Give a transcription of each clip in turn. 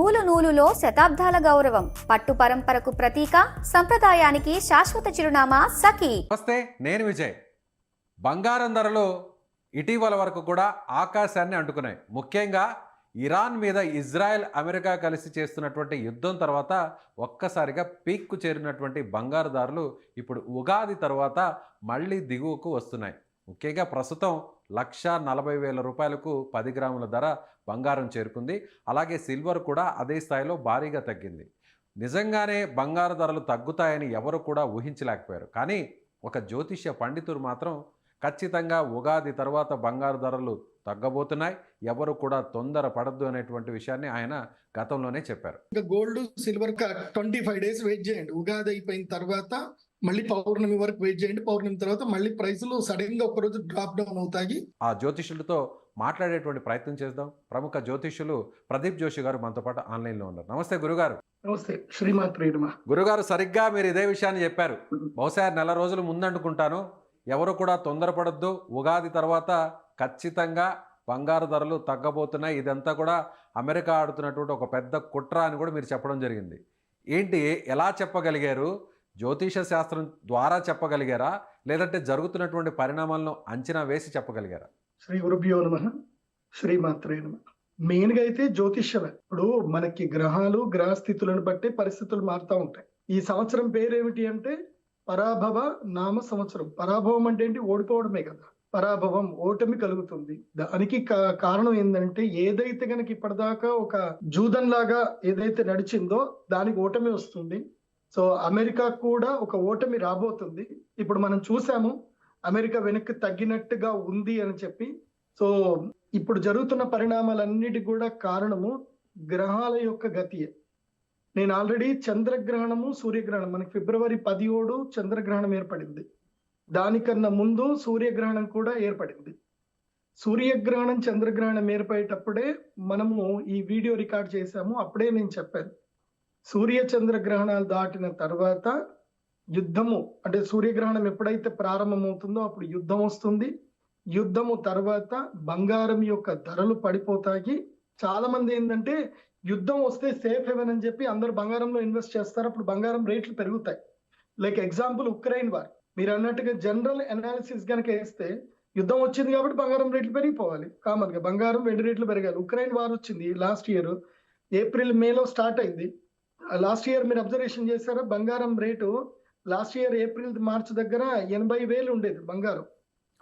నూలు నూలులో శతాబ్దాల గౌరవం, పట్టు పరంపరకు ప్రతీక, సంప్రదాయానికి శాశ్వత చిరునామా సఖీ. నమస్తే, నేను విజయ్. బంగారం ధరలు ఇటీవల వరకు కూడా ఆకాశాన్ని అంటుకున్నాయి. ముఖ్యంగా ఇరాన్ మీద ఇజ్రాయెల్, అమెరికా కలిసి చేస్తున్నటువంటి యుద్ధం తర్వాత ఒక్కసారిగా పీక్కు చేరినటువంటి బంగారు ధరలు ఇప్పుడు ఉగాది తర్వాత మళ్ళీ దిగువకు వస్తున్నాయి. ముఖ్యంగా ప్రస్తుతం 1,40,000 రూపాయలకు 10 గ్రాముల ధర బంగారం చేరుకుంది. అలాగే సిల్వర్ కూడా అదే స్థాయిలో భారీగా తగ్గింది. నిజంగానే బంగారు ధరలు తగ్గుతాయని ఎవరు కూడా ఊహించలేకపోయారు. కానీ ఒక జ్యోతిష్య పండితుడు మాత్రం ఖచ్చితంగా ఉగాది తర్వాత బంగారు ధరలు తగ్గబోతున్నాయి, ఎవరు కూడా తొందర పడద్దు అనేటువంటి విషయాన్ని ఆయన గతంలోనే చెప్పారు. ఇంకా గోల్డ్ సిల్వర్ 25 డేస్ వెయిట్ చేయండి. ఉగాది అయిపోయిన తర్వాత మళ్ళీ పౌర్ణమి వరకు వెయిట్ చేయండి. పౌర్ణమి తర్వాత మళ్ళీ ప్రైసులు సడన్ గా ఒక రోజు డ్రాప్ డౌన్ అవుతాయి. ఆ జ్యోతిష్యులతో మాట్లాడేటువంటి ప్రయత్నం చేద్దాం. ప్రముఖ జ్యోతిష్యులు ప్రదీప్ జోషి గారు మనతో పాటు ఆన్లైన్లో ఉన్నారు. నమస్తే గురుగారు. నమస్తే, శ్రీమాత్రే నమః. గురుగారు, సరిగ్గా మీరు ఇదే విషయాన్ని చెప్పారు. బహుశా నెల రోజులు ముందనుకుంటాను, ఎవరు కూడా తొందరపడద్దు, ఉగాది తర్వాత ఖచ్చితంగా బంగారు ధరలు తగ్గబోతున్నాయి, ఇదంతా కూడా అమెరికా ఆడుతున్నటువంటి ఒక పెద్ద కుట్ర అని కూడా మీరు చెప్పడం జరిగింది. ఏంటి, ఎలా చెప్పగలిగారు? జ్యోతిష శాస్త్రం ద్వారా చెప్పగలిగారా, లేదంటే జరుగుతున్నటువంటి పరిణామాలను అంచనా వేసి చెప్పగలిగారా? శ్రీ గురుభ్యో నమః, శ్రీమాత్రే నమః. మెయిన్ గా అయితే జ్యోతిష్యమే. ఇప్పుడు మనకి గ్రహాలు, గ్రహస్థితులను బట్టి పరిస్థితులు మారుతూ ఉంటాయి. ఈ సంవత్సరం పేరేమిటి అంటే పరాభవ నామ సంవత్సరం. పరాభవం అంటే ఏంటి? ఓడిపోవడమే కదా. పరాభవం, ఓటమి కలుగుతుంది. దానికి కారణం ఏంటంటే, ఏదైతే కనుక ఇప్పటిదాకా ఒక జూదం లాగా ఏదైతే నడిచిందో దానికి ఓటమి వస్తుంది. సో అమెరికా కూడా ఒక ఓటమి రాబోతుంది. ఇప్పుడు మనం చూసాము, అమెరికా వెనక్కి తగ్గినట్టుగా ఉంది అని చెప్పి. సో ఇప్పుడు జరుగుతున్న పరిణామాలన్నిటి కూడా కారణము గ్రహాల యొక్క గతియే. నేను ఆల్రెడీ చంద్రగ్రహణము, సూర్యగ్రహణం, మనకి ఫిబ్రవరి 17 చంద్రగ్రహణం ఏర్పడింది. దానికన్నా ముందు సూర్యగ్రహణం కూడా ఏర్పడింది. సూర్యగ్రహణం, చంద్రగ్రహణం ఏర్పడేటప్పుడే మనము ఈ వీడియో రికార్డ్ చేశాము. అప్పుడే నేను చెప్పాను, సూర్య చంద్రగ్రహణాలు దాటిన తర్వాత యుద్ధము, అంటే సూర్యగ్రహణం ఎప్పుడైతే ప్రారంభమవుతుందో అప్పుడు యుద్ధం వస్తుంది. యుద్ధము తర్వాత బంగారం యొక్క ధరలు పడిపోతాయి. చాలా మంది ఏంటంటే, యుద్ధం వస్తే సేఫ్ హెవెన్ అని చెప్పి అందరు బంగారంలో ఇన్వెస్ట్ చేస్తారు. అప్పుడు బంగారం రేట్లు పెరుగుతాయి. Like example Ukraine war. మీరు అన్నట్టుగా జనరల్ అనాలిసిస్ కనుక వేస్తే, యుద్ధం వచ్చింది కాబట్టి బంగారం రేట్లు పెరిగిపోవాలి. కామన్ గా బంగారం, వెండి రేట్లు పెరగాలి. ఉక్రెయిన్ వార్ వచ్చింది లాస్ట్ ఇయర్ ఏప్రిల్, మేలో స్టార్ట్ అయింది. లాస్ట్ ఇయర్ మీరు అబ్జర్వేషన్ చేశారా? బంగారం rate last year April, March దగ్గర 80,000 ఉండేది బంగారం.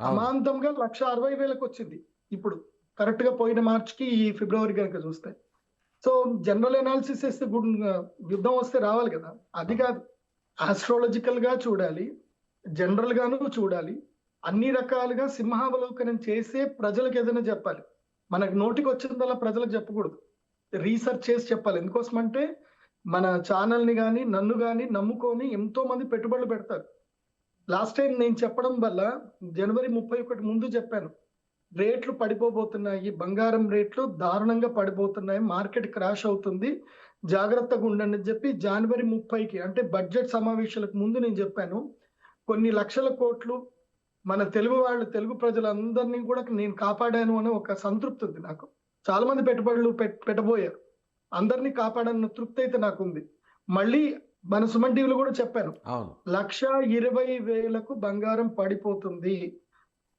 అమాంతంగా 1,60,000 వచ్చింది. ఇప్పుడు కరెక్ట్ గా పోయిన మార్చికి ఈ ఫిబ్రవరి కనుక చూస్తే. సో జనరల్ అనాలిసిస్ వేస్తే యుద్ధం వస్తే రావాలి కదా, అది కాదు. ఆస్ట్రాలజికల్ గా చూడాలి, జనరల్ గాను చూడాలి. అన్ని రకాలుగా సింహావలోకనం చేసే ప్రజలకు ఏదైనా చెప్పాలి. మనకు నోటికి వచ్చిందల్లా ప్రజలకు చెప్పకూడదు, రీసెర్చ్ చేసి చెప్పాలి. ఎందుకోసం అంటే, మన ఛానల్ని కానీ నన్ను కానీ నమ్ముకొని ఎంతో మంది పెట్టుబడులు పెడతారు. లాస్ట్ టైం నేను చెప్పడం వల్ల జనవరి 31 ముందు చెప్పాను, రేట్లు పడిపోబోతున్నాయి, బంగారం రేట్లు దారుణంగా పడిపోతున్నాయి, మార్కెట్ క్రాష్ అవుతుంది, జాగ్రత్తగా ఉండండి అని చెప్పి జనవరి 30కి, అంటే బడ్జెట్ సమావేశాలకు ముందు నేను చెప్పాను. కొన్ని లక్షల కోట్లు మన తెలుగు ప్రజలందరినీ కూడా నేను కాపాడాను అనే ఒక సంతృప్తి ఉంది నాకు. చాలా మంది పెట్టుబడులు పెట్టబోయారు, అందరినీ కాపాడన్న తృప్తి అయితే నాకు ఉంది. మళ్ళీ మన సుమన్ టీవీలో కూడా చెప్పాను, 1,20,000కు బంగారం పడిపోతుంది,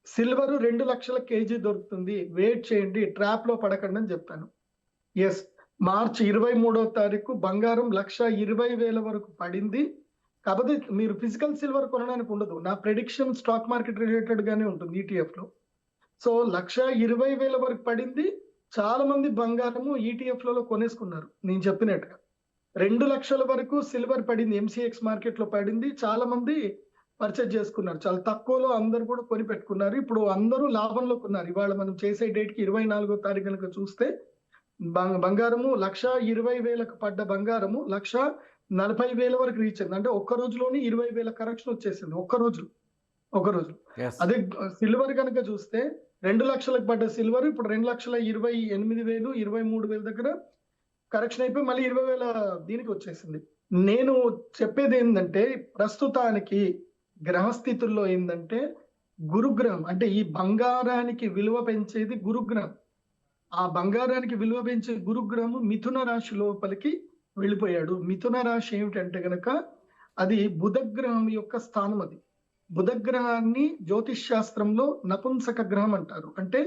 సిల్వర్ 2 లక్షల కేజీ దొరుకుతుంది, వెయిట్ చేయండి, ట్రాప్ లో పడకండి అని చెప్పాను. ఎస్, మార్చి 23వ తారీఖు బంగారం 1,20,000 వరకు పడింది. కాకపోతే మీరు ఫిజికల్ సిల్వర్ కొనడానికి ఉండదు. నా ప్రెడిక్షన్ స్టాక్ మార్కెట్ రిలేటెడ్ గానే ఉంటుంది ETF లో. సో 1,20,000 వరకు పడింది. చాలా మంది బంగారము ETF లలో కొనేసుకున్నారు. నేను చెప్పినట్టుగా 2 లక్షల వరకు సిల్వర్ పడింది, MCX మార్కెట్ లో పడింది. చాలా మంది పర్చేజ్ చేసుకున్నారు, చాలా తక్కువలో అందరు కూడా కొని పెట్టుకున్నారు. ఇప్పుడు అందరూ లాభంలో కొన్నారు. ఇవాళ మనం చేసే డేట్ కి 24వ తారీఖు కనుక చూస్తే బంగారము 1,20,000కు పడ్డ బంగారము 1,40,000 వరకు రీచ్ అయింది. అంటే ఒక్క రోజులోని 20,000 కరెక్షన్ వచ్చేసింది. ఒక రోజు. అదే సిల్వర్ కనుక చూస్తే 2 లక్షలకు పడ్డ సిల్వర్ ఇప్పుడు 2,28,000, 23,000 దగ్గర కరెక్షన్ అయిపోయి మళ్ళీ 20,000 దీనికి వచ్చేసింది. నేను చెప్పేది ఏంటంటే, ప్రస్తుతానికి గ్రహస్థితుల్లో ఏంటంటే, గురుగ్రహం అంటే ఈ బంగారానికి విలువ పెంచేది గురుగ్రహం. ఆ బంగారానికి విలువ పెంచే గురుగ్రహము మిథున రాశి లోపలికి వెళ్ళిపోయాడు. మిథున రాశి ఏమిటంటే గనక అది బుధగ్రహం యొక్క స్థానం. అది బుధగ్రహాన్ని జ్యోతిష్ శాస్త్రంలో నపుంసక గ్రహం అంటారు. అంటే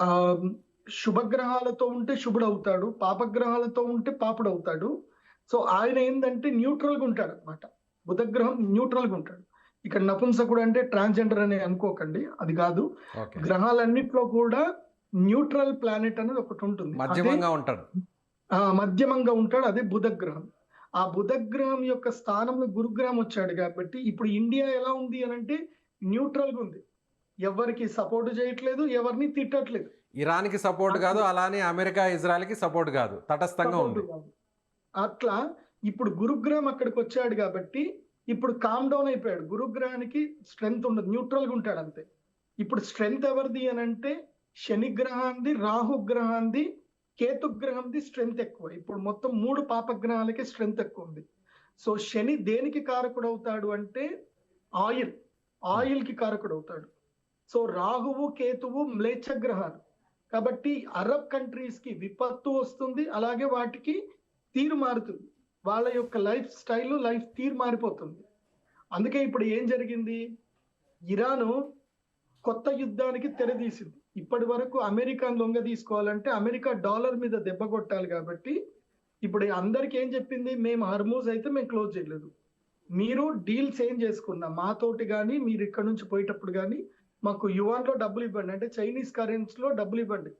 ఆ శుభగ్రహాలతో ఉంటే శుభుడవుతాడు, పాపగ్రహాలతో ఉంటే పాపుడవుతాడు. సో ఆయన ఏంటంటే న్యూట్రల్ గా ఉంటాడు అనమాట. బుధగ్రహం న్యూట్రల్ గా ఉంటాడు. ఇక్కడ నపుంసకుడు అంటే ట్రాన్స్జెండర్ అని అనుకోకండి, అది కాదు. ఓకే. గ్రహాలన్నిట్లో కూడా న్యూట్రల్ ప్లానెట్ అనేది ఒకటి ఉంటుంది. మధ్యమంగా ఉంటాడు. మధ్యమంగా ఉంటాడు, అదే బుధగ్రహం. ఆ బుధగ్రహం యొక్క స్థానంలో గురుగ్రహం వచ్చాడు కాబట్టి ఇప్పుడు ఇండియా ఎలా ఉంది అని అంటే న్యూట్రల్ గా ఉంది. ఎవరికి సపోర్ట్ చేయట్లేదు, ఎవరిని తిట్టట్లేదు. ఇరాన్ కి సపోర్ట్ కాదు, అలానే అమెరికా ఇజ్రాయెల్ కి సపోర్ట్ కాదు, తటస్థంగా ఉంది. అట్లా ఇప్పుడు గురుగ్రహం అక్కడికి వచ్చాడు కాబట్టి ఇప్పుడు కామ్ డౌన్ అయిపోయాడు. గురుగ్రహానికి స్ట్రెంగ్త్ ఉండదు, న్యూట్రల్ గా ఉంటాడు అంతే. ఇప్పుడు స్ట్రెంగ్త్ ఎవరిది అని అంటే శని గ్రహాంది, రాహు గ్రహాంది, కేతు గ్రహంది స్ట్రెంగ్త్ ఎక్కువ. ఇప్పుడు మొత్తం 3 పాపగ్రహాలకి స్ట్రెంగ్త్ ఎక్కువ ఉంది. సో శని దేనికి కారకుడు అవుతాడు అంటే ఆయిల్ కి కారకుడు అవుతాడు. సో రాహువు కేతువు మ్లేచ్ఛ గ్రహాలు కాబట్టి అరబ్ కంట్రీస్ కి విపత్తు వస్తుంది, అలాగే వాటికి తీరు మారుతుంది. వాళ్ళ యొక్క లైఫ్ స్టైల్, లైఫ్ తీరు మారిపోతుంది. అందుకే ఇప్పుడు ఏం జరిగింది, ఇరాను కొత్త యుద్ధానికి తెరదీసింది. ఇప్పటి వరకు అమెరికాను లొంగ తీసుకోవాలంటే అమెరికా డాలర్ మీద దెబ్బ కొట్టాలి కాబట్టి ఇప్పుడు అందరికి ఏం చెప్పింది, మేము హర్మూజ్ అయితే మేము క్లోజ్ చేయలేదు, మీరు డీల్స్ ఏం చేసుకున్నా మాతోటి కానీ మీరు ఇక్కడ నుంచి పోయేటప్పుడు కానీ మాకు యువాన్ లో డబ్బులు ఇవ్వండి, అంటే చైనీస్ కరెన్సీ లో డబ్బులు ఇవ్వండి,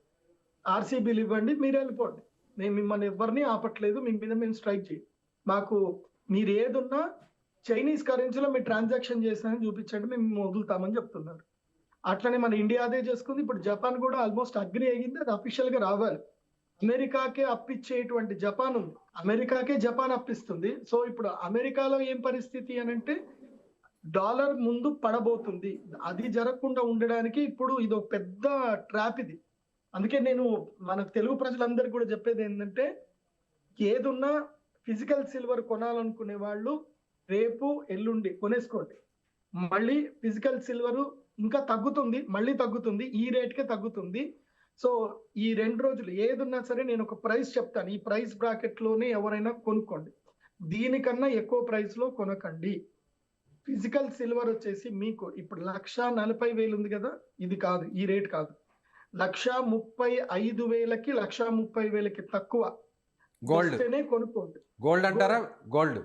ఆర్సీబీలు ఇవ్వండి, మీరు వెళ్ళిపోండి, మేము మిమ్మల్ని ఎవరిని ఆపట్లేదు, మీ మీద మేము స్ట్రైక్ చేయం, మాకు మీరు ఏదున్నా చైనీస్ కరెన్సీలో మీరు ట్రాన్సాక్షన్ చేస్తానని చూపించండి, మేము వదులుతామని చెప్తున్నారు. అట్లనే మన ఇండియా అదే చేసుకుంది. ఇప్పుడు జపాన్ కూడా ఆల్మోస్ట్ అగ్రి అయ్యింది, అది అఫీషియల్ గా రావాలి. అమెరికాకే అప్పిచ్చేటువంటి జపాన్ ఉంది, అమెరికాకే జపాన్ అప్పిస్తుంది. సో ఇప్పుడు అమెరికాలో ఏం పరిస్థితి అని అంటే డాలర్ ముందు పడబోతుంది. అది జరగకుండా ఉండడానికి ఇప్పుడు ఇది ఒక పెద్ద ట్రాప్ ఇది. అందుకే నేను మన తెలుగు ప్రజలందరికీ కూడా చెప్పేది ఏంటంటే ఏదున్నా ఫిజికల్ సిల్వర్ కొనాలనుకునే వాళ్ళు రేపు ఎల్లుండి కొనేసుకోండి. మళ్ళీ ఫిజికల్ సిల్వర్ ఇంకా తగ్గుతుంది, మళ్ళీ తగ్గుతుంది, ఈ రేట్కే తగ్గుతుంది. సో ఈ 2 రోజులు ఏదున్నా సరే నేను ఒక ప్రైస్ చెప్తాను, ఈ ప్రైస్ బ్రాకెట్ లోనే ఎవరైనా కొనుక్కోండి, దీనికన్నా ఎక్కువ ప్రైస్ లో కొనకండి. ఫిజికల్ సిల్వర్ వచ్చేసి మీకు ఇప్పుడు 1,40,000 ఉంది కదా, ఇది కాదు, ఈ రేట్ కాదు, 1,35,000కి 1,30,000కి తక్కువ గోల్డ్ కొనుక్కోండి. గోల్డ్ అంటారా? గోల్డ్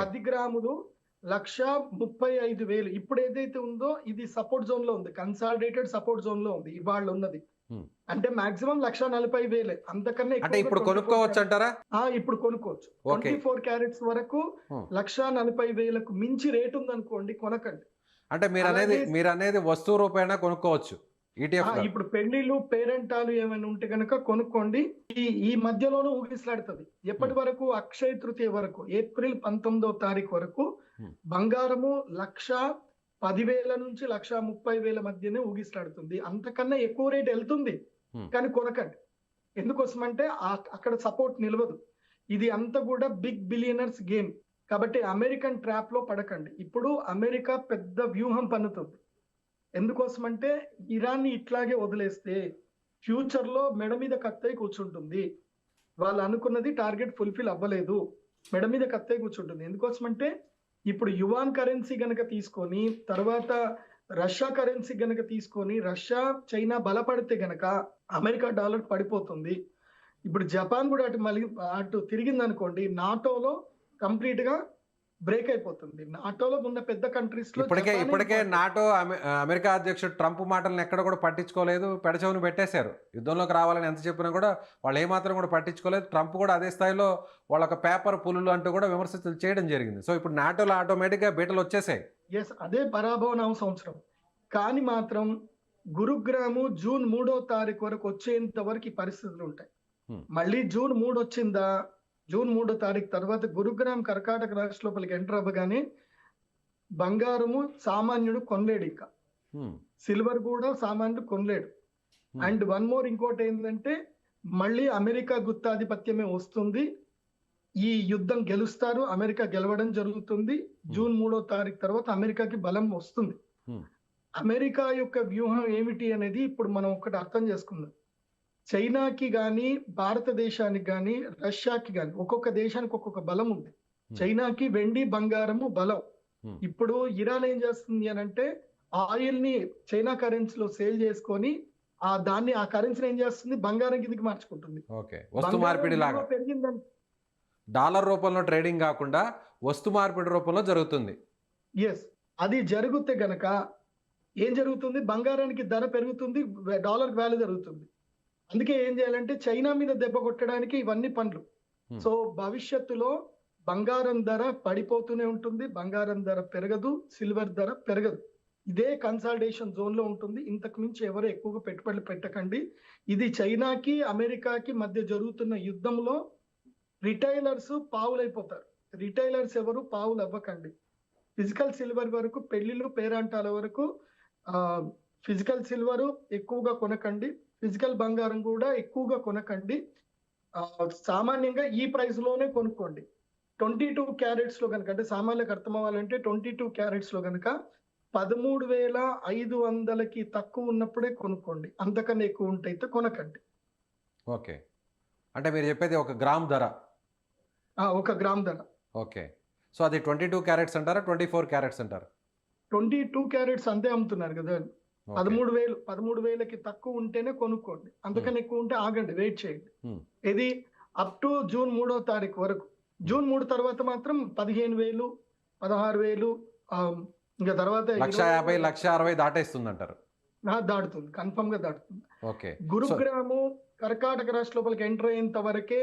10 గ్రాములు 1,35,000. ఇప్పుడు ఏదైతే ఉందో ఇది సపోర్ట్ జోన్ లో ఉంది, కన్సాలిడేటెడ్ సపోర్ట్ జోన్ లో ఉంది ఇవాళ ఉన్నది. అంటే మాక్సిమం 1,40,000, అంతకన్నా అంటే ఇప్పుడు కొనుక్కోవచ్చు అంటారా? ఇప్పుడు కొనుక్కోవచ్చు. 24 క్యారెట్స్ వరకు 1,40,000కు మించి రేట్ ఉంది అనుకోండి, కొనకండి. అంటే మీరు అనేది వస్తువు రూపాయన కొనుక్కోవచ్చు ETF. ఇప్పుడు పెళ్లిళ్ళు పేరెంటాలు ఏమైనా ఉంటే కనుక కొనుక్కోండి. ఈ మధ్యలోనూ ఊగిసలాడుతుంది. ఎప్పటి వరకు? అక్షయ తృతీయ వరకు, ఏప్రిల్ 19వ తారీఖు వరకు బంగారము 1,10,000 నుంచి 1,30,000 మధ్యనే ఊగిసలాడుతుంది. అంతకన్నా ఎక్కువ రేట్ వెళ్తుంది, కానీ కొనకండి. ఎందుకోసం అంటే అక్కడ సపోర్ట్ నిలవదు. ఇది అంతా కూడా బిగ్ బిలియనర్స్ గేమ్ కాబట్టి అమెరికన్ ట్రాప్ లో పడకండి. ఇప్పుడు అమెరికా పెద్ద వ్యూహం పన్నుతుంది. ఎందుకోసం అంటే ఇరాన్ని ఇట్లాగే వదిలేస్తే ఫ్యూచర్ లో మెడ మీద కత్తై కూర్చుంటుంది. వాళ్ళు అనుకున్నది టార్గెట్ ఫుల్ఫిల్ అవ్వలేదు, మెడ మీద కత్తై కూర్చుంటుంది. ఎందుకోసం అంటే ఇప్పుడు యువాన్ కరెన్సీ గనక తీసుకొని తర్వాత రష్యా కరెన్సీ గనక తీసుకొని రష్యా చైనా బలపడితే గనక అమెరికా డాలర్ పడిపోతుంది. ఇప్పుడు జపాన్ కూడా అటు తిరిగింది అనుకోండి, నాటోలో కంప్లీట్ గా బ్రేక్ అయిపోతుంది. నాటోలో ఉన్న పెద్ద కంట్రీస్ లో ఇప్పటికే నాటో అమెరికా అధ్యక్షుడు ట్రంప్ మాటలను ఎక్కడ కూడా పట్టించుకోలేదు, పెడచెవును పెట్టేశారు. యుద్ధంలోకి రావాలని ఎంత చెప్పినా కూడా వాళ్ళు ఏమాత్రం కూడా పట్టించుకోలేదు. ట్రంప్ కూడా అదే స్థాయిలో వాళ్ళొక పేపర్ పులులు అంటూ కూడా విమర్శలు చేయడం జరిగింది. సో ఇప్పుడు నాటోలో ఆటోమేటిక్గా బీటలు వచ్చేసాయి. అదే పరాభవ సంవత్సరం. కానీ మాత్రం గురుగ్రహము జూన్ 3వ తారీఖు వరకు వచ్చేంత వరకు ఈ పరిస్థితులు ఉంటాయి. మళ్ళీ జూన్ 3 వచ్చిందా, జూన్ 3వ తారీఖు తర్వాత గురుగ్రహం కర్కాటక రాశి లోపలికి ఎంటర్ అవ్వగానే బంగారము సామాన్యుడు కొనలేడు, ఇంకా సిల్వర్ కూడా సామాన్యుడు కొనలేడు. అండ్ వన్ మోర్ ఇంకోటి ఏంటంటే మళ్ళీ అమెరికా గుత్తాధిపత్యమే వస్తుంది. ఈ యుద్ధం గెలుస్తారు, అమెరికా గెలవడం జరుగుతుంది. జూన్ 3వ తారీఖు తర్వాత అమెరికాకి బలం వస్తుంది. అమెరికా యొక్క వ్యూహం ఏమిటి అనేది ఇప్పుడు మనం ఒకటి అర్థం చేసుకుందాం. చైనాకి కానీ భారతదేశానికి కానీ రష్యాకి కానీ ఒక్కొక్క దేశానికి ఒక్కొక్క బలం ఉంది. చైనాకి వెండి బంగారము బలం. ఇప్పుడు ఇరాన్ ఏం చేస్తుంది అని అంటే ఆయిల్ ని చైనా కరెన్సీలో సేల్ చేసుకొని ఆ కరెన్సీని ఏం చేస్తుంది, బంగారం కిందకి మార్చుకుంటుంది. ఓకే, వస్తు మార్పిడి లాగా పెరిగిందని డాలర్ రూపంలో ట్రేడింగ్ కాకుండా వస్తు మార్పిడి రూపంలో జరుగుతుంది. ఎస్, అది జరిగితే గనక ఏం జరుగుతుంది, బంగారానికి ధర పెరుగుతుంది, డాలర్ వాల్యూ జరుగుతుంది. అందుకే ఏం చేయాలంటే చైనా మీద దెబ్బ కొట్టడానికి ఇవన్నీ పనులు. సో భవిష్యత్తులో బంగారం ధర పడిపోతూనే ఉంటుంది, బంగారం ధర పెరగదు, సిల్వర్ ధర పెరగదు. ఇదే కన్సాలిడేషన్ జోన్ లో ఉంటుంది. ఇంతకు మించి ఎవరు ఎక్కువగా పెట్టుబడులు పెట్టకండి. ఇది చైనాకి అమెరికాకి మధ్య జరుగుతున్న యుద్ధంలో రిటైలర్స్ పావులైపోతారు. రిటైలర్స్ ఎవరు పావులు అవ్వకండి. ఫిజికల్ సిల్వర్ వరకు, పెళ్లిళ్ళు పేరంటాల వరకు ఫిజికల్ సిల్వర్ ఎక్కువగా కొనకండి, ఫిజికల్ బంగారం కూడా ఎక్కువగా కొనకండి. సామాన్యంగా ఈ ప్రైస్ లోనే కొనుక్కోండి. 22 క్యారెట్స్ లో కనుక, అంటే సామాన్యులకు అర్థం అవ్వాలంటే 22 క్యారెట్స్ లో కనుక 13,500కి తక్కువ ఉన్నప్పుడే కొనుక్కోండి. అంతకన్నా ఎక్కువ ఉంటే అయితే కొనకండి. ఓకే, అంటే మీరు చెప్పేది 1 గ్రామ్ ధర? 1 గ్రామ్ ధర. ఓకే, సో అది 22 క్యారెట్స్ అంటారా, 24 క్యారెట్స్ అంటారా? 22 క్యారెట్స్ అంతే అమ్ముతున్నారు కదా. 13,000కి తక్కువ ఉంటేనే కొనుక్కోండి. అంతకన్నా ఎక్కువ ఉంటే ఆగండి, వెయిట్ చేయండి. ఇది అప్ టు జూన్ 3వ తారీఖు వరకు. జూన్ 3 తర్వాత మాత్రం 15,000, 16,000, ఇంకా తర్వాత 1,50,000, 1,60,000 దాటేస్తుంది అంటారు. దాటుతుంది, కన్ఫర్మ్ గా దాటుతుంది. ఓకే, గురుగ్రాము కర్కాటక రాష్ట్ర లోపలికి ఎంటర్ అయ్యేంత వరకే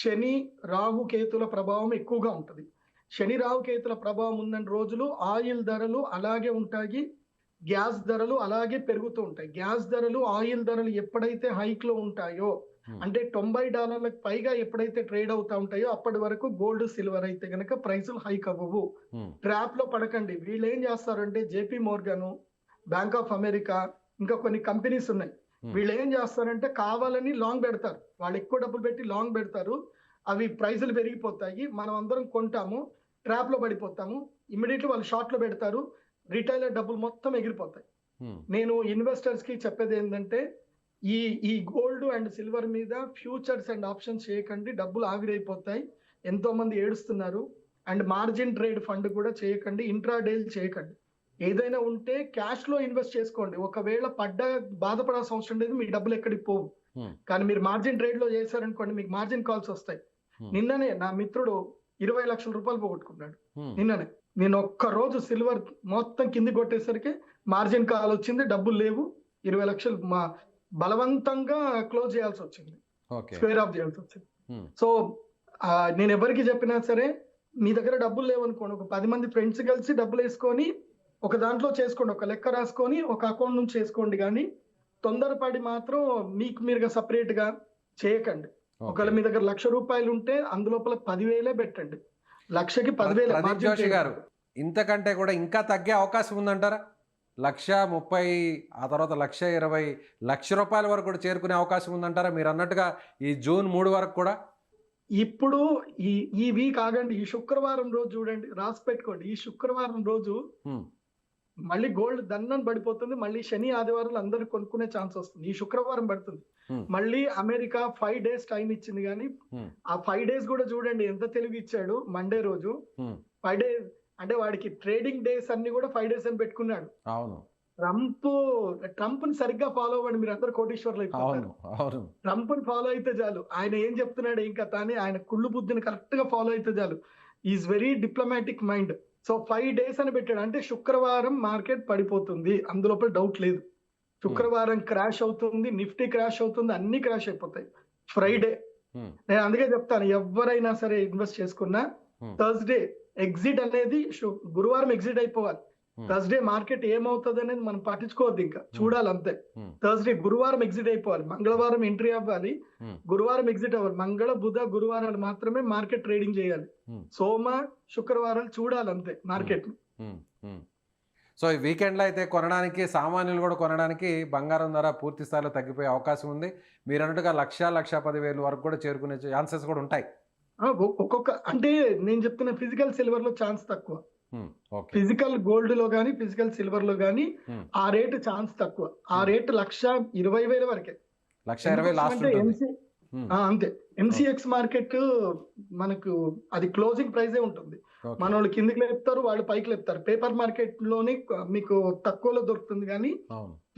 శని రాహు కేతుల ప్రభావం ఎక్కువగా ఉంటుంది. శని రాహు కేతుల ప్రభావం ఉన్న రోజులు ఆయిల్ ధరలు అలాగే ఉంటాయి, గ్యాస్ ధరలు అలాగే పెరుగుతూ ఉంటాయి. గ్యాస్ ధరలు, ఆయిల్ ధరలు ఎప్పుడైతే హైక్ లో ఉంటాయో, అంటే $90 పైగా ఎప్పుడైతే ట్రేడ్ అవుతా ఉంటాయో అప్పటి వరకు గోల్డ్ సిల్వర్ అయితే గనక ప్రైసులు హైక్ అవ్వవు. ట్రాప్ లో పడకండి. వీళ్ళు ఏం చేస్తారంటే JP Morgan, bank of America, ఇంకా కొన్ని కంపెనీస్ ఉన్నాయి. వీళ్ళు ఏం చేస్తారంటే కావాలని లాంగ్ పెడతారు. వాళ్ళు ఎక్కువ డబ్బులు పెట్టి లాంగ్ పెడతారు. అవి ప్రైసులు పెరిగిపోతాయి, మనం అందరం కొంటాము, ట్రాప్ లో పడిపోతాము. ఇమ్మీడియట్లీ వాళ్ళు షార్ట్ లో పెడతారు, రిటైలర్ డబ్బులు మొత్తం ఎగిరిపోతాయి. నేను ఇన్వెస్టర్స్ కి చెప్పేది ఏంటంటే ఈ గోల్డ్ అండ్ సిల్వర్ మీద ఫ్యూచర్స్ అండ్ ఆప్షన్స్ చేయకండి, డబ్బులు ఆవిరైపోతాయి. ఎంతో మంది ఏడుస్తున్నారు. అండ్ మార్జిన్ ట్రేడ్ ఫండ్ కూడా చేయకండి, ఇంట్రాడేల్ చేయకండి. ఏదైనా ఉంటే క్యాష్ లో ఇన్వెస్ట్ చేసుకోండి. ఒకవేళ బాధపడాల్సిన అవసరం లేదు, మీ డబ్బులు ఎక్కడికి పోవు. కానీ మీరు మార్జిన్ ట్రేడ్ లో చేశారనుకోండి, మీకు మార్జిన్ కాల్స్ వస్తాయి. నిన్ననే నా మిత్రుడు 20 లక్షల రూపాయలు పోగొట్టుకున్నాడు. నిన్ననే నేను ఒక్క రోజు సిల్వర్ మొత్తం కింది కొట్టేసరికి మార్జిన్ కాల్ వచ్చింది, డబ్బులు లేవు, 20 లక్షలు బలవంతంగా క్లోజ్ చేయాల్సి వచ్చింది, స్క్వేర్ ఆఫ్ చేయాల్సి వచ్చింది. సో నేను ఎవరికి చెప్పినా సరే, మీ దగ్గర డబ్బులు లేవనుకోండి, ఒక 10 మంది ఫ్రెండ్స్ కలిసి డబ్బులు వేసుకొని ఒక దాంట్లో చేసుకోండి, ఒక లెక్క రాసుకొని ఒక అకౌంట్ నుంచి చేసుకోండి. కానీ తొందరపడి మాత్రం మీకు మీరుగా సపరేట్ గా చేయకండి. ఒకవేళ మీ దగ్గర ₹1,00,000 ఉంటే అందులోపల 10,000 పెట్టండి. 1,00,000కి 10,000 గారు. ఇంతకంటే కూడా ఇంకా తగ్గే అవకాశం ఉందంటారా? 1,30,000, ఆ తర్వాత 1,20,000, ₹1,00,000 వరకు కూడా చేరుకునే అవకాశం ఉందంటారా? మీరు అన్నట్టుగా ఈ జూన్ 3 వరకు కూడా. ఇప్పుడు ఈ వీక్ ఆగండి, ఈ శుక్రవారం రోజు చూడండి, రాసి పెట్టుకోండి. ఈ శుక్రవారం రోజు మళ్ళీ గోల్డ్ దన్నం పడిపోతుంది. మళ్ళీ శని ఆదివారాలు అందరూ కొనుక్కునే ఛాన్స్ వస్తుంది. ఈ శుక్రవారం పడుతుంది. మళ్ళీ అమెరికా 5 days టైం ఇచ్చింది. కానీ ఆ 5 days కూడా చూడండి ఎంత తెలివి ఇచ్చాడు. మండే రోజు 5 days అంటే వాడికి ట్రేడింగ్ డేస్ అన్ని కూడా 5 days అని పెట్టుకున్నాడు. అవును, ట్రంప్ ని సరిగ్గా ఫాలో అవ్వండి, మీరు అందరు కోటీశ్వర్లు అయిపోతారు. ట్రంప్ ని ఫాలో అయితే చాలు. ఆయన ఏం చెప్తున్నాడు ఇంకా తానే, ఆయన కుళ్ళు బుద్ధిని కరెక్ట్ గా ఫాలో అయితే చాలు. Is very diplomatic mind. So 5 days అని పెట్టాడు. అంటే శుక్రవారం మార్కెట్ పడిపోతుంది, అందులోపల డౌట్ లేదు. శుక్రవారం క్రాష్ అవుతుంది, నిఫ్టీ క్రాష్ అవుతుంది, అన్ని క్రాష్ అయిపోతాయి. ఫ్రైడే నేను అందుకే చెప్తాను, ఎవరైనా సరే ఇన్వెస్ట్ చేసుకున్నా థర్స్డే ఎగ్జిట్ అనేది, గురువారం ఎగ్జిట్ అయిపోవాలి. థర్స్డే మార్కెట్ ఏమవుతుంది అనేది మనం పట్టించుకోవద్దు, ఇంకా చూడాలి అంతే. థర్స్డే గురువారం ఎగ్జిట్ అయిపోవాలి, మంగళవారం ఎంట్రీ అవ్వాలి, గురువారం ఎగ్జిట్ అవ్వాలి. మంగళ బుధ గురువారాలు మాత్రమే మార్కెట్ ట్రేడింగ్ చేయాలి. సోమ శుక్రవారాలు చూడాలి అంతే మార్కెట్. సో ఈ వీకెండ్ లో అయితే కొనడానికి, సామాన్యులు కూడా కొనడానికి బంగారం ధర పూర్తి స్థాయిలో తగ్గిపోయే అవకాశం ఉంది. మీరు అన్నట్టుగా 1,10,000 వరకు కూడా చేరుకునే ఛాన్సెస్ కూడా ఉంటాయి. ఒక్కొక్క అంటే నేను చెప్తున్న ఫిజికల్ సిల్వర్ లో ఛాన్స్ తక్కువ, ఫిజికల్ గోల్డ్ లో గానీ ఫిజికల్ సిల్వర్ లో గానీ ఆ రేటు ఛాన్స్ తక్కువ. ఆ రేటు 1,20,000 వరకే. 1,20,000 లాస్ట్ అంటే ఉంటుంది. అంతే. ఎంసీఎక్స్ మార్కెట్ మనకు అది క్లోజింగ్ ప్రైజే ఉంటుంది. మనోళ్ళు కిందికి లేపుతారు, వాళ్ళు పైకి లేపుతారు. పేపర్ మార్కెట్ లోని మీకు తక్కువలో దొరుకుతుంది కానీ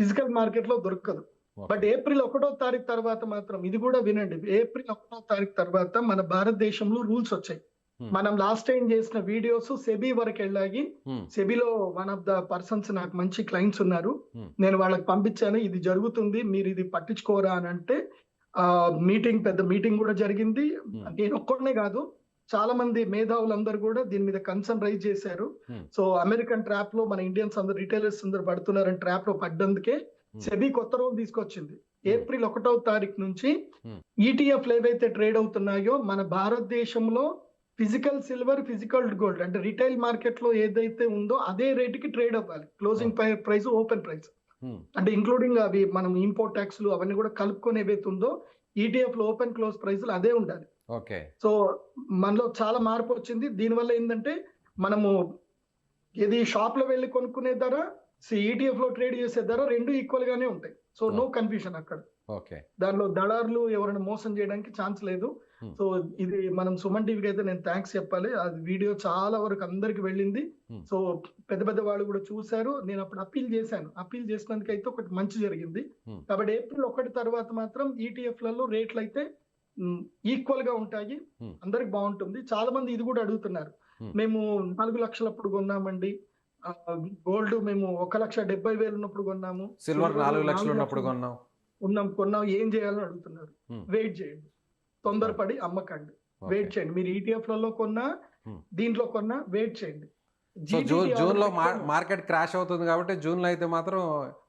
ఫిజికల్ మార్కెట్ లో దొరకదు. బట్ ఏప్రిల్ 1వ తారీఖు తర్వాత మాత్రం ఇది కూడా వినండి, ఏప్రిల్ 1వ తారీఖు తర్వాత మన భారతదేశంలో రూల్స్ వచ్చాయి. మనం లాస్ట్ టైం చేసిన వీడియోస్ సెబీ వరకు వెళ్ళాయి. సెబీలో వన్ ఆఫ్ ద పర్సన్స్ నాకు మంచి క్లయింట్స్ ఉన్నారు, నేను వాళ్ళకి పంపించాను ఇది జరుగుతుంది మీరు ఇది పట్టించుకోరా అని అంటే పెద్ద మీటింగ్ కూడా జరిగింది. నేను ఒక్కడనే కాదు, చాలా మంది మేధావులందరూ కూడా దీని మీద కన్సర్న్ రైజ్ చేశారు. సో అమెరికన్ ట్రాప్ లో మన ఇండియన్స్ అందరు రిటైలర్స్ అందరు పడుతున్నారని ట్రాప్ లో పడ్డందుకే సెబీ కొత్త రూల్ తీసుకొచ్చింది. ఏప్రిల్ 1వ తారీఖు నుంచి ఈటీఎఫ్లు ఏవైతే ట్రేడ్ అవుతున్నాయో మన భారతదేశంలో ఫిజికల్ సిల్వర్, ఫిజికల్ గోల్డ్ అంటే రిటైల్ మార్కెట్ లో ఏదైతే ఉందో అదే రేటుకి ట్రేడ్ అవ్వాలి. క్లోజింగ్ ప్రైస్, ఓపెన్ ప్రైస్ అంటే ఇంక్లూడింగ్ అవి మనం ఇంపోర్ట్ ట్యాక్స్లు అవన్నీ కూడా కలుపుకొని ఏవైతే ఉందో ఈటీఎఫ్ లో ఓపెన్ క్లోజ్ ప్రైస్లు అదే ఉండాలి. సో మనలో చాలా మార్పు వచ్చింది. దీనివల్ల ఏంటంటే మనము ఇది షాప్ లో వెళ్ళి కొనుక్కునే ధర, ఈటీఎఫ్ లో ట్రేడ్ చేసే ధర రెండు ఈక్వల్ గానే ఉంటాయి. సో నో కన్ఫ్యూజన్ అక్కడ. దానిలో దళారులు ఎవరైనా మోసం చేయడానికి ఛాన్స్ లేదు. సో ఇది మనం సుమన్ టీవీకి అయితే నేను థ్యాంక్స్ చెప్పాలి. అది వీడియో చాలా వరకు అందరికి వెళ్ళింది. సో పెద్ద పెద్ద వాళ్ళు కూడా చూశారు. నేను అప్పుడు అప్పీల్ చేశాను. అప్పీల్ చేసినందుకు అయితే ఒకటి మంచి జరిగింది. కాబట్టి ఏప్రిల్ 1 తర్వాత మాత్రం ఈటీఎఫ్ లలో రేట్లు అయితే ఈక్వల్ గా ఉంటాయి, అందరికి బాగుంటుంది. చాలా మంది ఇది కూడా అడుగుతున్నారు, మేము 4 లక్షలు అప్పుడు కొన్నామండి, గోల్డ్ మేము 1,70,000 ఉన్నప్పుడు కొన్నాము, సిల్వర్ 4 లక్షలు ఉన్నప్పుడు కొన్నాం ఏం చేయాలని అడుగుతున్నారు. వెయిట్ చేయండి, తొందరపడి అమ్మకండి, వెయిట్ చేయండి. మీరు ఈటీఎఫ్ లలో కొన్నా దీంట్లో కొన్నా వెయిట్ చేయండి. జూన్ లో మార్కెట్ క్రాష్ అవుతుంది కాబట్టి జూన్ లో అయితే మాత్రం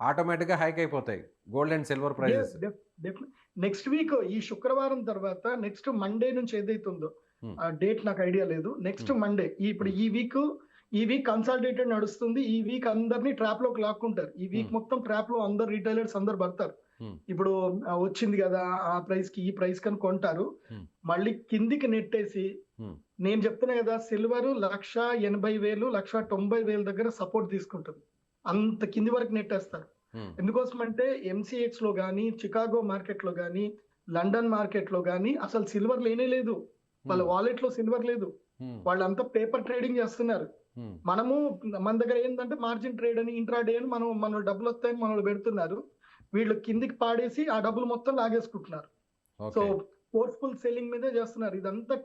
ఆటోమేటిక్ గా హైక్ అయిపోతాయి gold and silver prices. Next week ఈ శుక్రవారం తర్వాత నెక్స్ట్ మండే నుంచి ఏదైతే ఉందో ఆ డేట్ నాకు ఐడియా లేదు. నెక్స్ట్ మండే ఇప్పుడు ఈ వీక్ కన్సాలిడేటెడ్ నడుస్తుంది. ఈ వీక్ అందరినీ ట్రాప్ లోకి లాక్కుంటారు. ఈ వీక్ మొత్తం ట్రాప్ లో అందరు రిటైలర్స్ అందరు పడతారు. ఇప్పుడు వచ్చింది కదా ఆ ప్రైస్ కి ఈ ప్రైస్ కని కొంటారు, మళ్ళీ కిందికి నెట్టేసి నేను చెప్తున్నా కదా సిల్వర్ 1,80,000 1,90,000 దగ్గర సపోర్ట్ తీసుకుంటుంది. అంత కింది వరకు నెట్టేస్తారు. ఎందుకోసం అంటే ఎంసీఎక్స్ లో గానీ, చికాగో మార్కెట్ లో గానీ, లండన్ మార్కెట్ లో గానీ అసలు సిల్వర్ లేనే లేదు. వాళ్ళ వాలెట్ లో సిల్వర్ లేదు, వాళ్ళంతా పేపర్ ట్రేడింగ్ చేస్తున్నారు. మనము మన దగ్గర ఏంటంటే మార్జిన్ ట్రేడ్ అని, ఇంట్రాడే అని మన డబ్బులు వస్తాయని మనల్ని పెడుతున్నారు. వీళ్ళు కిందికి పాడేసి ఆ డబ్బులు మొత్తం లాగేసుకుంటున్నారు. సో ఫోర్స్ఫుల్ సెల్లింగ్ మీదే చేస్తున్నారు. ఇదంతా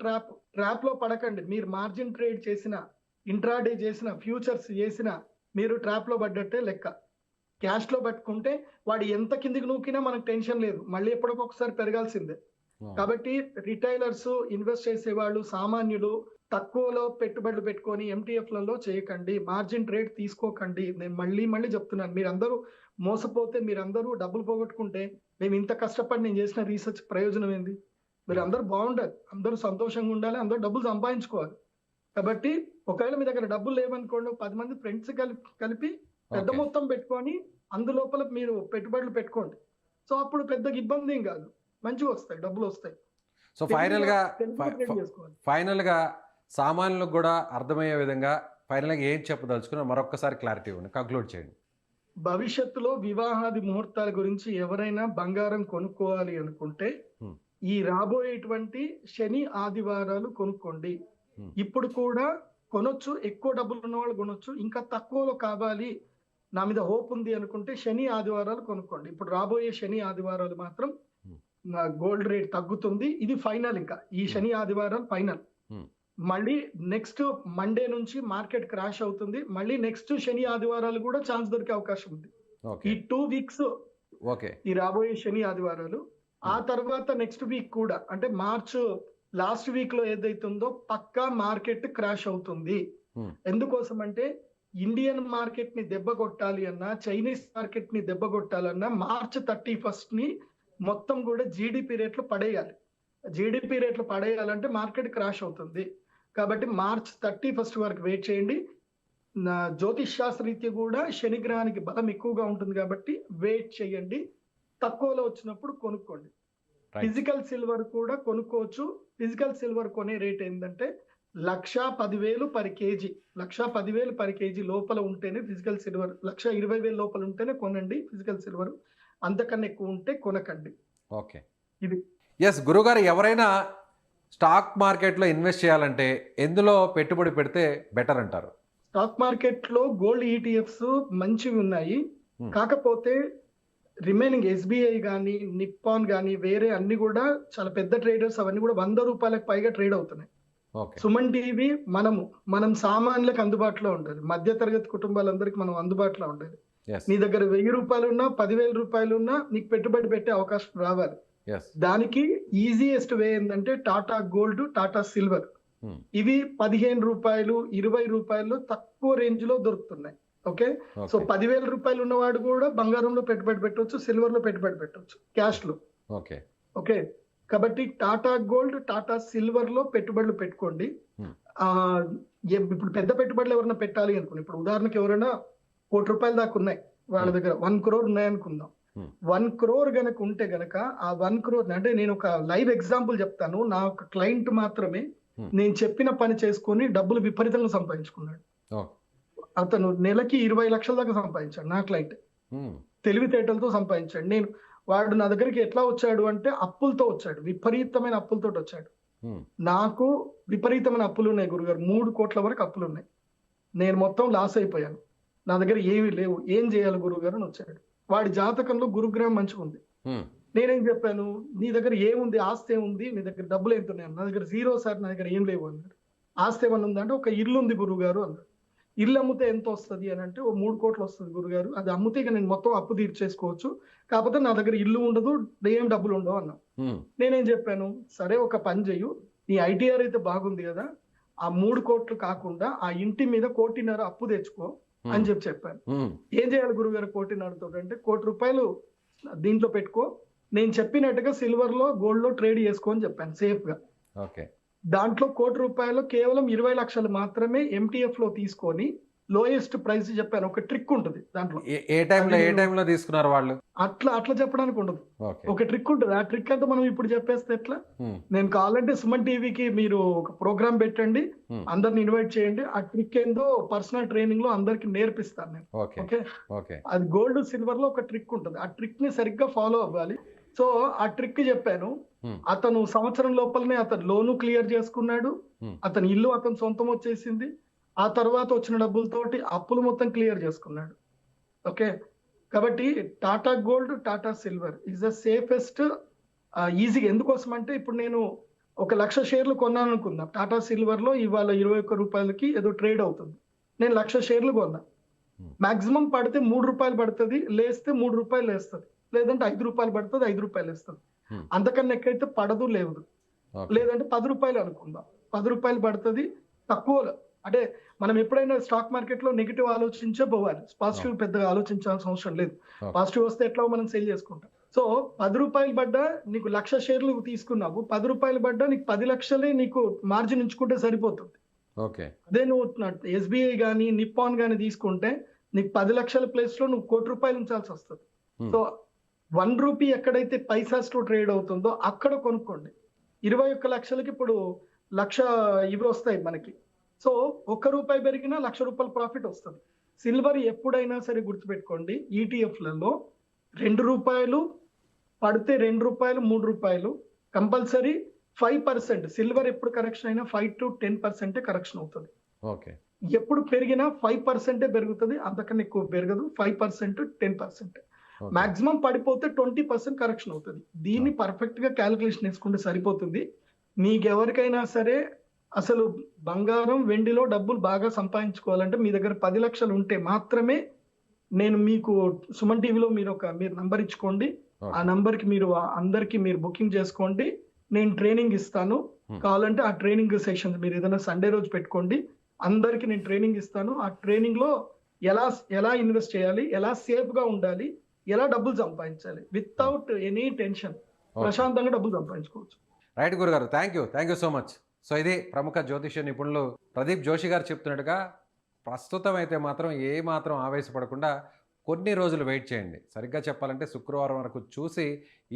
ట్రాప్ లో పడకండి. మీరు మార్జిన్ ట్రేడ్ చేసిన, ఇంట్రాడే చేసిన, ఫ్యూచర్స్ చేసిన మీరు ట్రాప్ లో పడ్డట్టే లెక్క. క్యాష్ లో పట్టుకుంటే వాడు ఎంత కిందికి నూకినా మనకు టెన్షన్ లేదు, మళ్ళీ ఎప్పటికొకసారి పెరగాల్సిందే. కాబట్టి రిటైలర్స్, ఇన్వెస్ట్ చేసే వాళ్ళు, సామాన్యులు తక్కువలో పెట్టుబడులు పెట్టుకొని ఎంటీఎఫ్లలో చేయకండి, మార్జిన్ ట్రేడ్ తీసుకోకండి. నేను మళ్ళీ చెప్తున్నాను, మీరందరూ మోసపోతే, మీరందరూ డబ్బులు పోగొట్టుకుంటే మేము ఇంత కష్టపడి నేను చేసిన రీసెర్చ్ ప్రయోజనం ఏంది? మీరు అందరూ బాగుండాలి, అందరూ సంతోషంగా ఉండాలి, అందరూ డబ్బులు సంపాదించుకోవాలి. కాబట్టి ఒకవేళ మీ దగ్గర డబ్బులు లేవనుకోండి, 10 మంది ఫ్రెండ్స్ కలిపి పెద్ద మొత్తం పెట్టుకొని అందులోపల మీరు పెట్టుబడులు పెట్టుకోండి. సో అప్పుడు పెద్దగా ఇబ్బంది ఏం కాదు, మంచిగా వస్తాయి, డబ్బులు వస్తాయి. సో ఫైనల్ గా సామాన్యులకు కూడా అర్థమయ్యే విధంగా ఫైనల్ గా ఏం చెప్పదలుచుకున్నా మరొకసారి క్లారిటీ ఇవ్వండి, కంక్లూడ్ చేయండి. భవిష్యత్తులో వివాహాది ముహూర్తాల గురించి ఎవరైనా బంగారం కొనుక్కోవాలి అనుకుంటే ఈ రాబోయేటువంటి శని ఆదివారాలు కొనుక్కోండి. ఇప్పుడు కూడా కొనొచ్చు, ఎక్కువ డబ్బులు ఉన్న వాళ్ళు కొనొచ్చు. ఇంకా తక్కువలో కావాలి, నా మీద హోప్ ఉంది అనుకుంటే శని ఆదివారాలు కొనుక్కోండి. ఇప్పుడు రాబోయే శని ఆదివారాలు మాత్రం గోల్డ్ రేట్ తగ్గుతుంది. ఇది ఫైనల్, ఇంకా ఈ శని ఆదివారాలు ఫైనల్. మళ్ళీ నెక్స్ట్ మండే నుంచి మార్కెట్ క్రాష్ అవుతుంది. మళ్ళీ నెక్స్ట్ శని ఆదివారాలు కూడా ఛాన్స్ దొరికే అవకాశం ఉంది. ఈ 2 వీక్స్ ఈ రాబోయే శని ఆదివారాలు. ఆ తర్వాత నెక్స్ట్ వీక్ కూడా అంటే మార్చ్ లాస్ట్ వీక్ లో ఏదైతే ఉందో పక్కా మార్కెట్ క్రాష్ అవుతుంది. ఎందుకోసం అంటే ఇండియన్ మార్కెట్ ని దెబ్బ కొట్టాలి అన్నా, చైనీస్ మార్కెట్ ని దెబ్బ కొట్టాలన్నా మార్చ్ 31st ని మొత్తం కూడా జీడిపి రేట్లు పడేయాలి. జీడిపి రేట్లు పడేయాలంటే మార్కెట్ క్రాష్ అవుతుంది. కాబట్టి మార్చ్ 31st వరకు వెయిట్ చేయండి. జ్యోతిష్ శాస్త్ర రీత్యా కూడా శనిగ్రహానికి బలం ఎక్కువగా ఉంటుంది కాబట్టి వెయిట్ చేయండి. తక్కువలో వచ్చినప్పుడు కొనుక్కోండి. ఫిజికల్ సిల్వర్ కూడా కొనుక్కోవచ్చు. ఫిజికల్ సిల్వర్ కొనే రేట్ ఏంటంటే 1,10,000 పర్ కేజీ. 1,10,000 పర్ కేజీ లోపల ఉంటేనే ఫిజికల్ సిల్వర్, 1,20,000 లోపల ఉంటేనే కొనండి ఫిజికల్ సిల్వర్. అంతకన్నా ఎక్కువ ఉంటే కొనకండి. ఓకే. ఇది ఎస్ గురుగారు, ఎవరైనా స్టాక్ మార్కెట్లో ఇన్వెస్ట్ చేయాలంటే ఎందులో పెట్టుబడి పెడితే బెటర్ అంటారు? స్టాక్ మార్కెట్ లో గోల్డ్ ఈటీఎఫ్స్ మంచివి ఉన్నాయి. Hmm. కాకపోతే రిమైనింగ్ ఎస్బీఐ కానీ నిప్పాన్ కానీ వేరే అన్ని కూడా చాలా పెద్ద ట్రేడర్స్ అవన్నీ కూడా 100 రూపాయలకు పైగా ట్రేడ్ అవుతున్నాయి. ఓకే. సుమన్ టీవీ మనం సామాన్యులకు అందుబాటులో ఉండదు, మధ్య తరగతి కుటుంబాలందరికీ మనం అందుబాటులో ఉండదు. ఎస్ నీ దగ్గర 1000 రూపాయలు ఉన్నా 10,000 రూపాయలు ఉన్నా నీకు పెట్టుబడి పెట్టే అవకాశం రావాలి. ఎస్ దానికి ఈజియెస్ట్ వే ఏంటంటే టాటా గోల్డ్, టాటా సిల్వర్. ఇవి 15 రూపాయలు 20 రూపాయలు తక్కువ రేంజ్ లో దొరుకుతున్నాయి. ఓకే, సో 10,000 రూపాయలు ఉన్నవాడు కూడా బంగారంలో పెట్టుబడి పెట్టవచ్చు, సిల్వర్ లో పెట్టుబడి పెట్టవచ్చు, క్యాష్ లో. ఓకే. ఓకే, కాబట్టి టాటా గోల్డ్, టాటా సిల్వర్ లో పెట్టుబడులు పెట్టుకోండి. ఆ ఇప్పుడు పెద్ద పెట్టుబడులు ఎవరైనా పెట్టాలి అనుకోండి, ఇప్పుడు ఉదాహరణకి ఎవరైనా ₹1,00,00,000 దాకా ఉన్నాయి వాళ్ళ దగ్గర, 1 crore ఉన్నాయనుకుందాం. 1 crore గనక ఉంటే గనక ఆ 1 crore అంటే నేను ఒక లైవ్ ఎగ్జాంపుల్ చెప్తాను. నా ఒక క్లయింట్ మాత్రమే నేను చెప్పిన పని చేసుకొని డబ్బులు విపరీతంగా సంపాదించుకున్నాడు. అతను నెలకి 20 లక్షల దాకా సంపాదించాడు. నా క్లయింట్ తెలివితేటలతో సంపాదించాడు. వాడు నా దగ్గరికి ఎట్లా వచ్చాడు అంటే అప్పులతో వచ్చాడు, విపరీతమైన అప్పులతో వచ్చాడు. నాకు విపరీతమైన అప్పులు ఉన్నాయి గురుగారు, 3 కోట్ల వరకు అప్పులు ఉన్నాయి. నేను మొత్తం లాస్ అయిపోయాను, నా దగ్గర ఏమీ లేవు, ఏం చేయాలి గురుగారు అని వచ్చాడు. వాడి జాతకంలో గురుగ్రహం మంచిగా ఉంది. నేనేం చెప్పాను, నీ దగ్గర ఏముంది, ఆస్తి ఏముంది, నీ దగ్గర డబ్బులు ఎంత ఉన్నాయి? నా దగ్గర 0 సార్, నా దగ్గర ఏం లేవు అన్నాడు. ఆస్తి ఏమన్నా ఉందంటే ఒక ఇల్లు ఉంది గురుగారు అన్నాడు. ఇల్లు అమ్మితే ఎంత వస్తుంది అని అంటే, 3 కోట్లు వస్తుంది గురుగారు, అది అమ్మితే ఇక నేను మొత్తం అప్పు తీర్చేసుకోవచ్చు, కాకపోతే నా దగ్గర ఇల్లు ఉండదు, ఏం డబ్బులు ఉండవు అన్నా. నేనేం చెప్పాను, సరే ఒక పని చెయ్యు, నీ ఐటీఆర్ అయితే బాగుంది కదా, ఆ 3 కోట్లు కాకుండా ఆ ఇంటి మీద 1.5 కోటి అప్పు తెచ్చుకో అని చెప్పాను. ఏం చేయాలి గురుగారు 1.5 కోటి అంటే, 1 కోటి రూపాయలు దీంట్లో పెట్టుకో, నేను చెప్పినట్టుగా సిల్వర్ లో గోల్డ్ లో ట్రేడ్ చేసుకో అని చెప్పాను సేఫ్ గా. దాంట్లో 1 కోటి రూపాయలు కేవలం 20 లక్షలు మాత్రమే ఎంటీఎఫ్ లో తీసుకొని లోయెస్ట్ ప్రైస్ చెప్పాను. ఒక ట్రిక్ ఉంటుంది దాంట్లో. ఏ టైంలో తీసుకున్నారు వాళ్ళు? అట్లా చెప్పడానికి ఉండదు, ఒక ట్రిక్ ఉంటుంది. ఆ ట్రిక్ అంతా మనం ఇప్పుడు చెప్పేస్తే ఎట్లా? నేను కావాలంటే సుమన్ టీవీకి మీరు ఒక ప్రోగ్రామ్ పెట్టండి, అందరిని ఇన్వైట్ చేయండి, ఆ ట్రిక్ ఏందో పర్సనల్ ట్రైనింగ్ లో అందరికి నేర్పిస్తాను నేను. ఓకే, అది గోల్డ్ సిల్వర్ లో ఒక ట్రిక్ ఉంటుంది, ఆ ట్రిక్ ని సరిగ్గా ఫాలో అవ్వాలి. సో ఆ ట్రిక్ చెప్పాను. అతను సంవత్సరం లోపలనే అతను లోను క్లియర్ చేసుకున్నాడు, అతని ఇల్లు అతను సొంతం వచ్చేసింది, ఆ తర్వాత వచ్చిన డబ్బులతోటి అప్పులు మొత్తం క్లియర్ చేసుకున్నాడు. ఓకే, కాబట్టి Tata gold, Tata silver is the safest ఈజీగా. ఎందుకోసం అంటే, ఇప్పుడు నేను 1,00,000 షేర్లు కొన్నాను అనుకుందాం, టాటా సిల్వర్ లో ఇవాళ 21 రూపాయలకి ఏదో ట్రేడ్ అవుతుంది. నేను 1,00,000 షేర్లు కొన్నా, మాక్సిమం పడితే 3 రూపాయలు పడుతుంది, లేస్తే 3 రూపాయలు వేస్తుంది, లేదంటే 5 రూపాయలు పడుతుంది, 5 రూపాయలు వేస్తుంది. అంతకన్నా ఎక్కడైతే పడదు లేదు. లేదంటే 10 రూపాయలు అనుకుందాం, 10 రూపాయలు పడుతుంది తక్కువలో. అంటే మనం ఎప్పుడైనా స్టాక్ మార్కెట్ లో నెగిటివ్ ఆలోచించే పోవాలి, పాజిటివ్ పెద్దగా ఆలోచించాల్సిన అవసరం లేదు. పాజిటివ్ వస్తే ఎట్లా మనం సేల్ చేసుకుంటాం. సో 10 రూపాయలు పడ్డా నీకు 1,00,000 షేర్లు తీసుకున్నావు, 10 రూపాయలు పడ్డా నీకు 10 లక్షలే నీకు మార్జిన్ ఉంచుకుంటే సరిపోతుంది. అదే నువ్వు ఎస్బీఐ కానీ నిప్పాన్ కానీ తీసుకుంటే నీకు 10 లక్షల ప్లేస్ లో నువ్వు 1 కోటి రూపాయలు ఉంచాల్సి వస్తుంది. సో 1 రూపీ ఎక్కడైతే పైసాస్ తో ట్రేడ్ అవుతుందో అక్కడ కొనుక్కోండి. 21 లక్షలకి ఇప్పుడు 1,00,000 ఇవి వస్తాయి మనకి. సో 1 రూపాయి పెరిగినా 1,00,000 రూపాయల ప్రాఫిట్ వస్తుంది. సిల్వర్ ఎప్పుడైనా సరే గుర్తుపెట్టుకోండి, ఈటీఎఫ్లలో 2 రూపాయలు పడితే 2 రూపాయలు 3 రూపాయలు కంపల్సరీ 5%. సిల్వర్ ఎప్పుడు కరెక్షన్ అయినా 5 to 10% కరెక్షన్ అవుతుంది. ఎప్పుడు పెరిగినా 5% పెరుగుతుంది, అంతకన్నా ఎక్కువ పెరగదు. 5% 10%. మాక్సిమం పడిపోతే 20% కరెక్షన్ అవుతుంది. దీన్ని పర్ఫెక్ట్ గా క్యాలిక్యులేషన్ వేసుకుంటే సరిపోతుంది. మీకెవరికైనా సరే అసలు బంగారం వెండిలో డబ్బులు బాగా సంపాదించుకోవాలంటే మీ దగ్గర 10 లక్షలు ఉంటే మాత్రమే నేను మీకు సుమన్ టీవీలో మీరు నంబర్ ఇచ్చుకోండి, ఆ నంబర్ కి మీరు అందరికి మీరు బుకింగ్ చేసుకోండి, నేను ట్రైనింగ్ ఇస్తాను. కావాలంటే ఆ ట్రైనింగ్ సెషన్ మీరు ఏదైనా సండే రోజు పెట్టుకోండి, అందరికి నేను ట్రైనింగ్ ఇస్తాను. ఆ ట్రైనింగ్ లో ఎలా ఇన్వెస్ట్ చేయాలి, ఎలా సేఫ్ గా ఉండాలి, ఎలా డబ్బులు సంపాదించాలి వితౌట్ ఎనీ టెన్షన్, ప్రశాంతంగా డబ్బులు సంపాదించుకోవచ్చు. రైట్ గురుగారు, thank you so much. So ఇది ప్రముఖ జ్యోతిష్య నిపుణులు ప్రదీప్ జోషి గారు చెప్తున్నట్టుగా, ప్రస్తుతం అయితే మాత్రం ఏ మాత్రం ఆవేశపడకుండా కొన్ని రోజులు వెయిట్ చేయండి. సరిగ్గా చెప్పాలంటే శుక్రవారం వరకు చూసి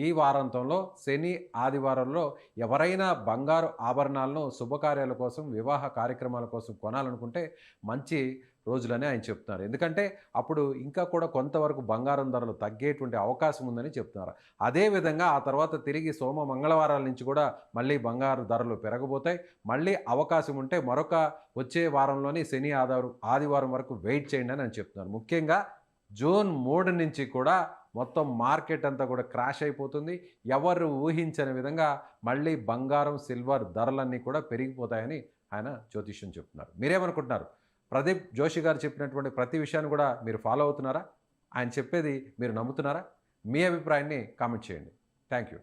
ఈ వారాంతంలో శని, ఆదివారంలో ఎవరైనా బంగారు ఆభరణాలను శుభకార్యాల కోసం, వివాహ కార్యక్రమాల కోసం కొనాలనుకుంటే మంచి రోజులని ఆయన చెప్తున్నారు. ఎందుకంటే అప్పుడు ఇంకా కూడా కొంతవరకు బంగారం ధరలు తగ్గేటువంటి అవకాశం ఉందని చెప్తున్నారు. అదేవిధంగా ఆ తర్వాత తిరిగి సోమ, మంగళవారాల నుంచి కూడా మళ్ళీ బంగారు ధరలు పెరగబోతాయి. మళ్ళీ అవకాశం ఉంటే మరొక వచ్చే వారంలోని శని, ఆదివారం వరకు వెయిట్ చేయండి అని ఆయన చెప్తున్నారు. ముఖ్యంగా జూన్ 3 నుంచి కూడా మొత్తం మార్కెట్ అంతా కూడా క్రాష్ అయిపోతుంది. ఎవరు ఊహించని విధంగా మళ్ళీ బంగారం, సిల్వర్ ధరలన్నీ కూడా పెరిగిపోతాయని ఆయన జ్యోతిష్యం చెప్తున్నారు. మీరేమనుకుంటున్నారు? ప్రదీప్ జోషి గారు చెప్పినటువంటి ప్రతి విషయాన్ని కూడా మీరు ఫాలో అవుతున్నారా? ఆయన చెప్పేది మీరు నమ్ముతున్నారా? మీ అభిప్రాయాన్ని కామెంట్ చేయండి. Thank you.